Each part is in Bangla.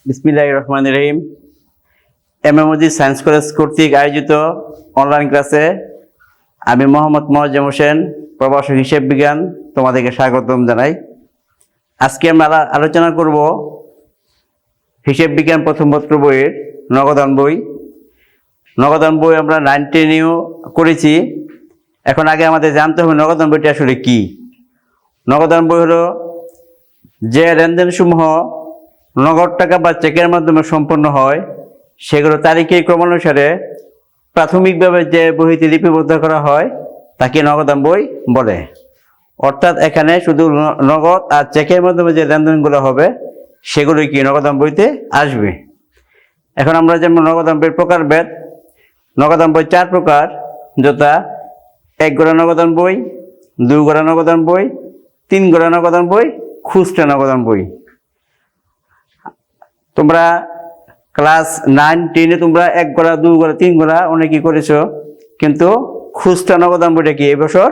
বিসমিল্লাহির রহমানির রহিম। মজিদ সায়েন্স কলেজ কর্তৃক আয়োজিত অনলাইন ক্লাসে আমি মোহাম্মদ মোয়াজ্জেম হোসেন, প্রভাষক হিসাব বিজ্ঞান, তোমাদেরকে স্বাগতম জানাই। আজকে আমরা আলোচনা করব হিসাব বিজ্ঞান প্রথম পত্র বইয়ের নগদান বই। নগদান বই আমরা 9, 10-এও করেছি। এখন আগে আমাদের জানতে হবে নগদান বইটা আসলে কি। নগদান বই হলো যে লেনদেনসমূহ নগদ টাকা বা চেকের মাধ্যমে সম্পন্ন হয়, সেগুলো তারিখের ক্রমানুসারে প্রাথমিকভাবে যে বইতে লিপিবদ্ধ করা হয় তাকে নগদান বই বলে। অর্থাৎ এখানে শুধু নগদ আর চেকের মাধ্যমে যে লেনদেনগুলো হবে সেগুলোই কি নগদান বইতে আসবে। এখন আমরা যেমন নগদান বইয়ের প্রকারভেদ, নগদান বই 4 প্রকার, যথা 1 গড়া নগদান বই, 2 গড়া নগদান বই, 3 গড়া নগদান বই, খুচরা নগদান বই। তোমরা ক্লাস 9, 10-এ তোমরা 1 গড়া, 2 গড়া, 3 গড়া অনেকেই করেছো, কিন্তু খুচরা নগদান বইটা কি এবছর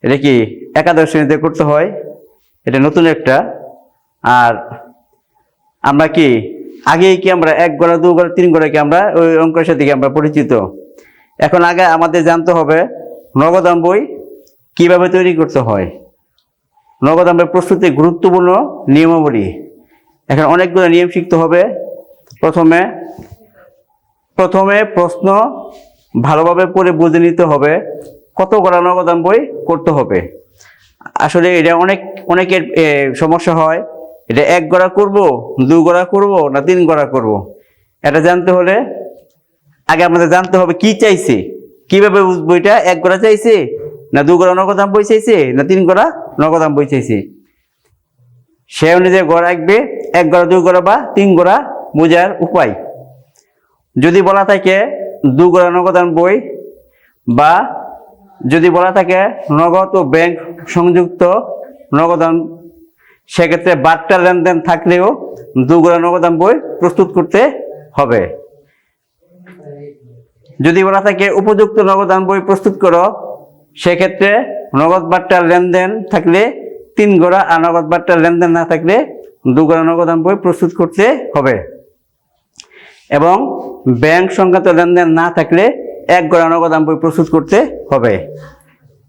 এটা কি একাদশ শ্রেণীতে করতে হয়, এটা নতুন একটা। আর আমরা কি আগেই কি আমরা 1 গড়া, 2 গড়া, 3 গড়া কি আমরা ওই অঙ্কের সাথে আমরা পরিচিত। এখন আগে আমাদের জানতে হবে নগদান বই কিভাবে তৈরি করতে হয়। নগদান বই প্রস্তুতির গুরুত্বপূর্ণ নিয়মাবলী। এখন অনেকগুলো নিয়ম শিখতে হবে। প্রথমে প্রশ্ন ভালোভাবে পড়ে বুঝে নিতে হবে কত গড়া নগদান বই করতে হবে। আসলে এটা অনেকের সমস্যা হয়, এটা 1 গড়া করব, 2 গড়া করব না 3 গড়া করব। এটা জানতে হলে আগে আমাদের জানতে হবে কি চাইছে, কিভাবে বুঝবো এটা 1 গড়া চাইছে না 2 গড়া নগদান বই চাইছে না 3 গড়া নগদান বই চাইছে। সে অনুযায়ী গড়া রাখবে 1 গড়া, 2 গড়া বা 3 গড়া বোঝার উপায়। যদি বলা থাকে 2 গড়া নগদান বই বা যদি বলা থাকে নগদ ও ব্যাংক সংযুক্ত নগদান, সেক্ষেত্রে বার্তা লেনদেন থাকলেও 2 গড়া নগদান বই প্রস্তুত করতে হবে। যদি বলা থাকে উপযুক্ত নগদান বই প্রস্তুত করো, সেক্ষেত্রে নগদ বার্তার লেনদেন থাকলে 3 গড়া, আর নগদ বার্তার লেনদেন না থাকলে 2 গড়া নগদান বই প্রস্তুত করতে হবে। এবং ব্যাংক সংক্রান্ত লেনদেন না থাকলে 1 গড়া নগদান বই প্রস্তুত করতে হবে।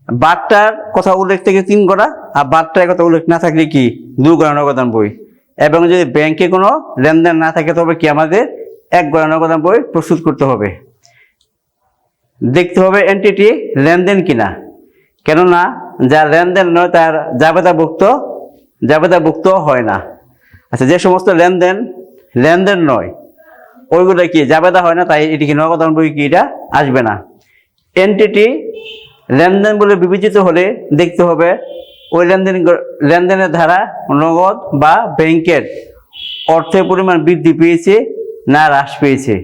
বার্তার কথা উল্লেখ থেকে 3 গড়া, আর বার্তার কথা উল্লেখ না থাকলে কি 2 গড়া নগদান বই। এবং যদি ব্যাংকে কোনো লেনদেন না থাকে তবে কি আমাদের 1 গড়া নগদান বই প্রস্তুত করতে হবে। দেখতে হবে এন্টিটি লেনদেন কিনা, কেননা যা লেনদেন নয় তার জাবেদাভুক্ত হয় না। আচ্ছা, যে সমস্ত লেনদেন নয় ওইগুলো কি জাবেদা হয় না, তাই এটি কি নগদান বই কি এটা আসবে না। এন্টিটি লেনদেন বলে বিবেচিত হলে দেখতে হবে ওই লেনদেনের ধারা নগদ বা ব্যাংকের অর্থের পরিমাণ বৃদ্ধি পেয়েছে না হ্রাস পেয়েছে।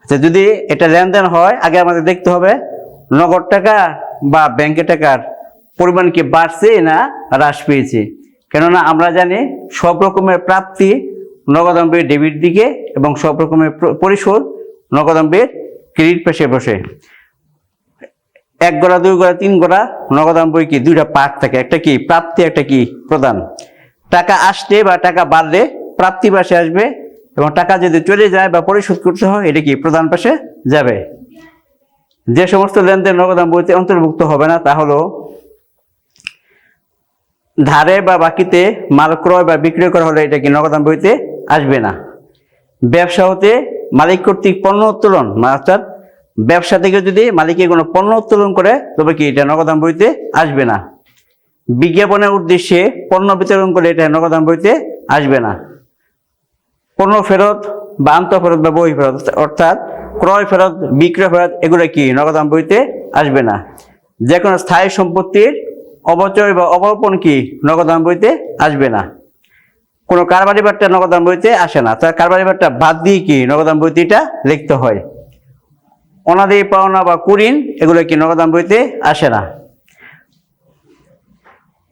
আচ্ছা, যদি এটা লেনদেন হয় আগে আমাদের দেখতে হবে নগদ টাকা বা ব্যাংকের টাকার পরিমাণ কি বাড়ছে না হ্রাস পেয়েছে। কেননা আমরা জানি সব রকমের প্রাপ্তি নগদান বইয়ের ডেবিট দিকে এবং সব রকমের পরিশোধ নগদান বইয়ের ক্রেডিট পাশে বসে। 1 গড়া, 2 গড়া, 3 গড়া নগদান বই কি 2টা পার্ট থাকে, একটা কি প্রাপ্তি, একটা কি প্রদান। টাকা আসলে বা টাকা বাড়লে প্রাপ্তি পাশে আসবে, এবং টাকা যদি চলে যায় বা পরিশোধ করতে হয় এটা কি প্রদান পাশে যাবে। যে সমস্ত লেনদেন নগদান বইতে অন্তর্ভুক্ত হবে না তা হলো ধারে বা বাকিতে মাল ক্রয় বা বিক্রয় করা হলে এটা কি নগদান বইতে আসবে না। ব্যবসা হতে মালিক কর্তৃক পণ্য উত্তোলন, অর্থাৎ ব্যবসা থেকে যদি মালিকে কোনো পণ্য উত্তোলন করে তবে কি এটা নগদান বইতে আসবে না। বিজ্ঞাপনের উদ্দেশ্যে পণ্য বিতরণ করে এটা নগদান বইতে আসবে না। পণ্য ফেরত বা আন্তঃফেরত বা বই ফেরত, অর্থাৎ ক্রয় ফেরত, বিক্রয় ফেরত, এগুলো কি নগদান বইতে আসবে না। যে কোনো স্থায়ী সম্পত্তির অবচয় বা অবরোপণ কি নগদান বইতে আসবে না। কোনো কারবারি বার্তা নগদান বইতে আসে না, তার কারবারি বার্তা বাদ দিয়ে কি নগদান বইতে এটা লিখতে হয়। অনাদায়ী পাওনা বা কুঋণ এগুলো কি নগদান বইতে আসে না।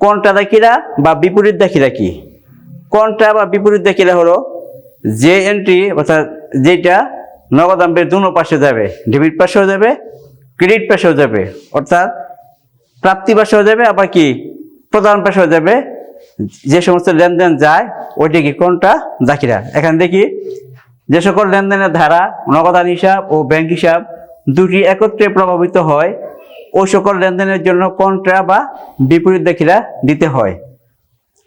কন্ট্রা দাখিলা বা বিপরীত দাখিলা কি? কন্ট্রা বা বিপরীত দাখিলা হলো যে এন্ট্রি, অর্থাৎ যেটা নগদান বইয়ের দুনো পাশে যাবে, ডেবিট পাশেও যাবে, ক্রেডিট পাশেও যাবে, অর্থাৎ প্রাপ্তি পাশেও যাবে, আবার কি প্রদান পাশেও যাবে, যে সমস্ত লেনদেন যায় ওইটা কি কোনটা জাকিরা। এখানে দেখি যে সকল লেনদেনের ধারা নগদান হিসাব ও ব্যাংক হিসাব দুটি একত্রে প্রভাবিত হয় ওই সকল লেনদেনের জন্য কন্ট্রা বা বিপরীত দাখিলা দিতে হয়।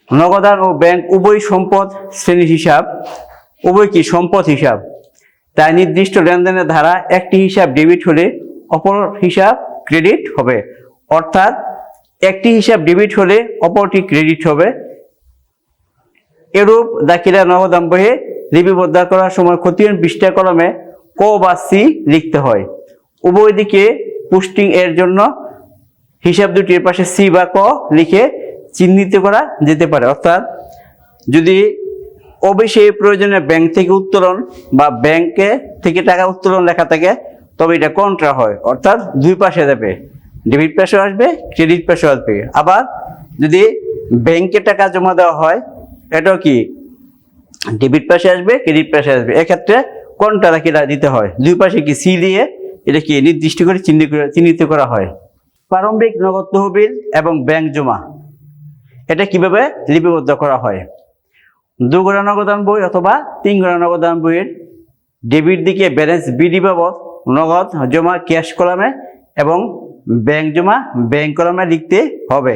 নগদান ও ব্যাংক উভয় সম্পদ শ্রেণীর হিসাব, উভয় কি সম্পদ হিসাব, তাই নির্দিষ্ট লেনদেনের ধারা একটি হিসাব ডেবিট হলে অপর হিসাব ক্রেডিট হবে, অর্থাৎ একটি হিসাব ডেবিট হলে অপরটি ক্রেডিট হবে। এরূপ দাখিলা নগদান বইয়ে লিপিবদ্ধ করার সময় ক্ষতিহীন পৃষ্ঠা কলমে ক বা সি লিখতে হয়। উভয় দিকে পোস্টিং এর জন্য হিসাব দুটির পাশে সি বা ক লিখে চিহ্নিত করা যেতে পারে। অর্থাৎ যদি অবশ্যই প্রয়োজনে ব্যাংক থেকে উত্তোলন বা ব্যাংকে থেকে টাকা উত্তোলন লেখা থাকে তবে এটা কন্ট্রা হয়, অর্থাৎ দুই পাশে যাবে, ডেবিট পাশে আসবে, ক্রেডিট পাশে আসবে। আবার যদি ব্যাংকে টাকা জমা দেওয়া হয় এটাও কি ডেবিট পাশে আসবে, ক্রেডিট পাশে আসবে। এক্ষেত্রে কোনটা দাখিলা দিতে হয়, দুই পাশে কি সি দিয়ে এটা কি নির্দিষ্ট করে চিহ্নিত করা হয়। প্রারম্ভিক নগদ তহবিল এবং ব্যাংক জমা এটা কিভাবে লিপিবদ্ধ করা হয়। দুগড়া নগদান বই অথবা তিনগড়া নগদান বইয়ের ডেবিট দিকে ব্যালেন্স বিডি বাবদ নগদ জমা ক্যাশ কলামে এবং ব্যাংক জমা ব্যাংক কলামে লিখতে হবে।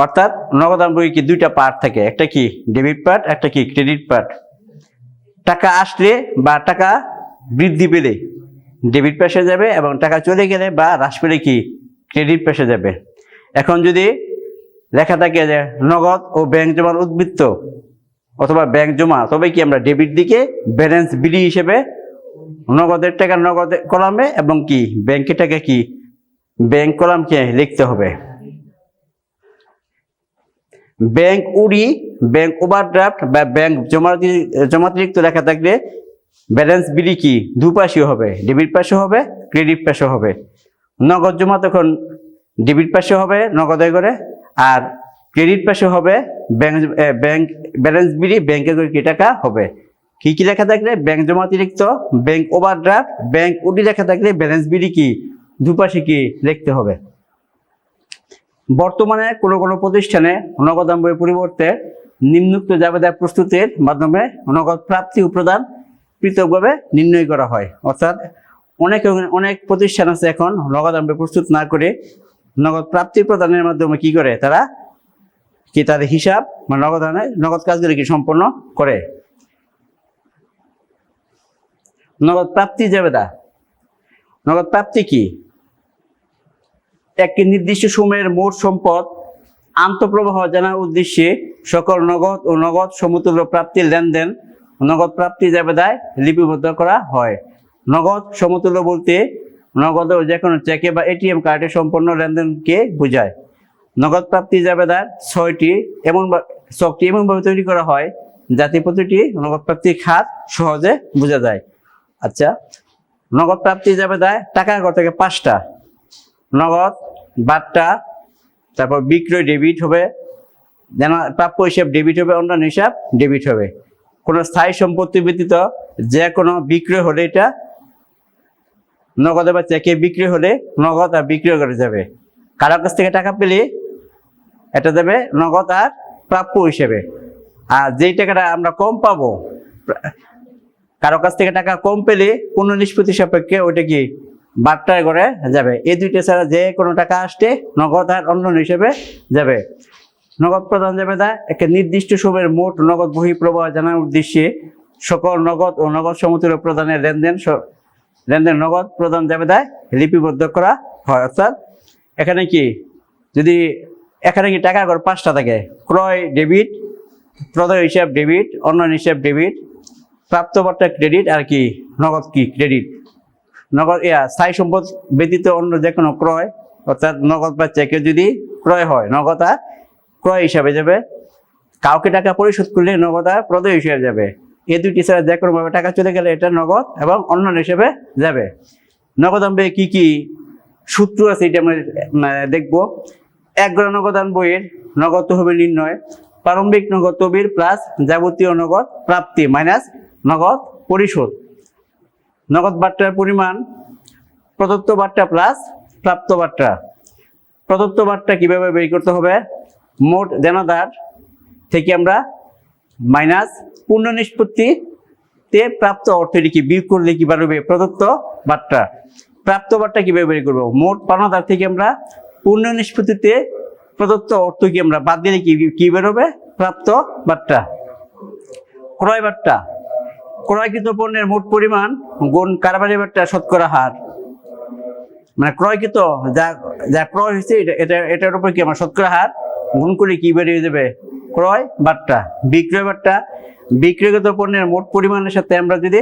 অর্থাৎ নগদান বই কি দুইটা পার্ট থাকে, একটা কি ডেবিট পার্ট, একটা কি ক্রেডিট পার্ট। টাকা আসলে বা টাকা বৃদ্ধি পেলে ডেবিট পাশে যাবে এবং টাকা চলে গেলে বা হ্রাস পেলে কি ক্রেডিট পাশে যাবে। এখন যদি লেখা থাকে যে নগদ ও ব্যাংক জমার উদ্বৃত্ত অথবা ব্যাংক জমা তবে কি আমরা ডেবিট দিকে ব্যালেন্স বিডি হিসেবে নগদের টাকা নগদ কলামে এবং কি ব্যাংকের টাকা কি ব্যাংক কলামকে লিখতে হবে। ব্যাংক উডি, ব্যাংক ওভারড্রাফট বা ব্যাংক জমাতিরিক্ত লেখা থাকলে ব্যালেন্স বিডি কি দুপাশে হবে, ডেবিট পাশে হবে, ক্রেডিট পাশে হবে। নগদ জমা তখন ডেবিট পাশে হবে নগদে করে, আর ক্রেডিট পাশে হবে ব্যাংক ব্যালেন্স বিডি ব্যাংকে করে কি টাকা হবে। কি কি লেখা থাকলে ব্যাংক জমাতিরিক্ত, ব্যাংক ওভারড্রাফট, ব্যাংক উডি লেখা থাকলে ব্যালেন্স বিডি কি দুপাশে কি লিখতে হবে। বর্তমানে কোনো কোনো প্রতিষ্ঠানে নগদান বইয়ের পরিবর্তে নিম্নোক্ত জাবেদা প্রস্তুতের মাধ্যমে নগদ প্রাপ্তি ও প্রদান পৃথকভাবে নির্ণয় করা হয়। অর্থাৎ অনেক প্রতিষ্ঠান আছে এখন নগদান বই প্রস্তুত না করে নগদ প্রাপ্তি প্রদানের মাধ্যমে কি করে তারা কি তাদের হিসাব বা নগদ কাজগুলি কি সম্পন্ন করে। নগদ প্রাপ্তি জাবেদা, নগদ প্রাপ্তি কি একটি নির্দিষ্ট সময়ের মোট সম্পদ আন্তঃপ্রবাহ জানার উদ্দেশ্যে সকল নগদ ও নগদ সমতুল্য প্রাপ্তির লেনদেন নগদ প্রাপ্তি জাবেদায় লিপিবদ্ধ করা হয়। নগদ সমতুল্য বলতে নগদ ও যে কোনো চেকে বা এটিএম কার্ডে সম্পন্ন লেনদেনকে বোঝায়। নগদ প্রাপ্তি জাবেদার ছকটি এমনভাবে তৈরি করা হয় যাতে প্রতিটি নগদ প্রাপ্তির খাত সহজে বোঝা যায়। আচ্ছা, নগদ প্রাপ্তি জাবেদায় টাকার ঘর থেকে 5টা নগদ, বাট্টা, তারপর বিক্রয় ডেবিট হবে, যেন প্রাপ্য হিসাব ডেবিট হবে, অন্যান্য হিসাব ডেবিট হবে। কোনো স্থায়ী সম্পত্তি ব্যতীত যে কোনো বিক্রয় হলে এটা নগদে বা চেকে বিক্রি হলে নগদ আর বিক্রয় করে যাবে। কারো কাছ থেকে টাকা পেলে এটা যাবে নগদ আর প্রাপ্য হিসেবে। আর যেই টাকাটা আমরা কম পাবো, কারো কাছ থেকে টাকা কম পেলে পূর্ণ নিষ্পত্তি সাপেক্ষে ওইটা কি বাট্টায় করে যাবে। এই দুইটা ছাড়া যে কোনো টাকা আসতে নগদ আর অন্য হিসেবে যাবে। নগদ প্রদান জাবেদা একটা নির্দিষ্ট সময়ের মোট নগদ বহিঃপ্রবাহ জানার উদ্দেশ্যে সকল নগদ ও নগদ সমতুল্য প্রদানের লেনদেন নগদ প্রদান জাবেদায় লিপিবদ্ধ করা হয়। অর্থাৎ এখানে কি যদি এখানে কি টাকা ঘর 5টা থাকে, ক্রয় ডেবিট, প্রদায় হিসাব ডেবিট, অন্যান্য হিসাব ডেবিট, প্রাপ্ত বাট্টা ক্রেডিট, আর কি নগদ কি ক্রেডিট। নগদ স্থায়ী সম্পদ ব্যতীত অন্য যে কোনো ক্রয় অর্থাৎ নগদ বা চেকে যদি ক্রয় হয় নগদ আর ক্রয় হিসাবে যাবে। কাউকে টাকা পরিশোধ করলে নগদ আর প্রদায় হিসাবে যাবে। এই দুটি ছাড়া যে কোনো ভাবে টাকা চলে গেলে এটা নগদ এবং অন্যান্য হিসেবে যাবে। নগদান বইয়ে কি কি সূত্র আছে এটা আমরা দেখবো। 1 গড়া নগদান বইয়ের নগদ তহবিল নির্ণয়, প্রারম্ভিক নগদ তহবিল প্লাস যাবতীয় নগদ প্রাপ্তি মাইনাস নগদ পরিশোধ। নগদ বাট্টার পরিমাণ প্রদত্ত বাট্টা প্লাস প্রাপ্ত বাট্টা। প্রদত্ত বাট্টা কিভাবে বের করতে হবে, মোট দেনাদার থেকে আমরা মাইনাস পূর্ণ নিষ্পত্তিতে প্রাপ্ত অর্থটি কি বিয়োগ করলে কি বেরোবে প্রদত্ত বার্তা। প্রাপ্ত বার্তা কিভাবে বের করবো? মোট পাওনাদার থেকে আমরা পূর্ণ নিষ্পত্তিতে প্রদত্ত অর্থ কি আমরা বাদ দিলে কি বেরোবে? প্রাপ্ত বার্তা। ক্রয় বার্তা, ক্রয়কৃত পণ্যের মোট পরিমাণ গুণ কারবারি বার্তা শতকরা হার, মানে ক্রয়কৃত যা ক্রয় হয়েছে এটার উপর কি আমরা শতকরা হার গুণ করে কি বেরিয়ে যাবে? ক্রয় বার্তা। বিক্রয় বার্তা, বিক্রয়কৃত পণ্যের মোট পরিমাণের সাথে আমরা যদি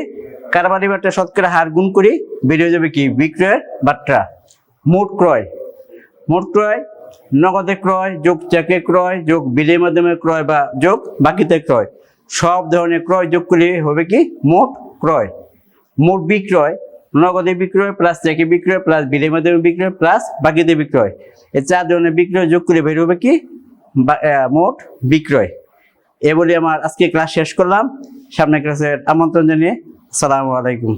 কারবারি বার্তা শতকরা হার গুণ করি বেরিয়ে যাবে কি? বিক্রয়ের বার্তা। মোট ক্রয়, মোট ক্রয় নগদে ক্রয় যোগ চেকে ক্রয় যোগ বিলের মাধ্যমে ক্রয় বা যোগ বাকিতে ক্রয়, সব ধরনের ক্রয় যোগ করলে হবে কি? মোট ক্রয়। মোট বিক্রয় নগদে বিক্রয় প্লাস চেকে বিক্রয় প্লাস বিলের মাধ্যমে বিক্রয় প্লাস বাকিতে বিক্রয়, এই 4 ধরনের বিক্রয় যোগ করে বের হবে কি? মোট বিক্রয়। এ বলে আমার আজকে ক্লাস শেষ করলাম। সামনের ক্লাসের আমন্ত্রণ জানিয়ে আসসালামু আলাইকুম।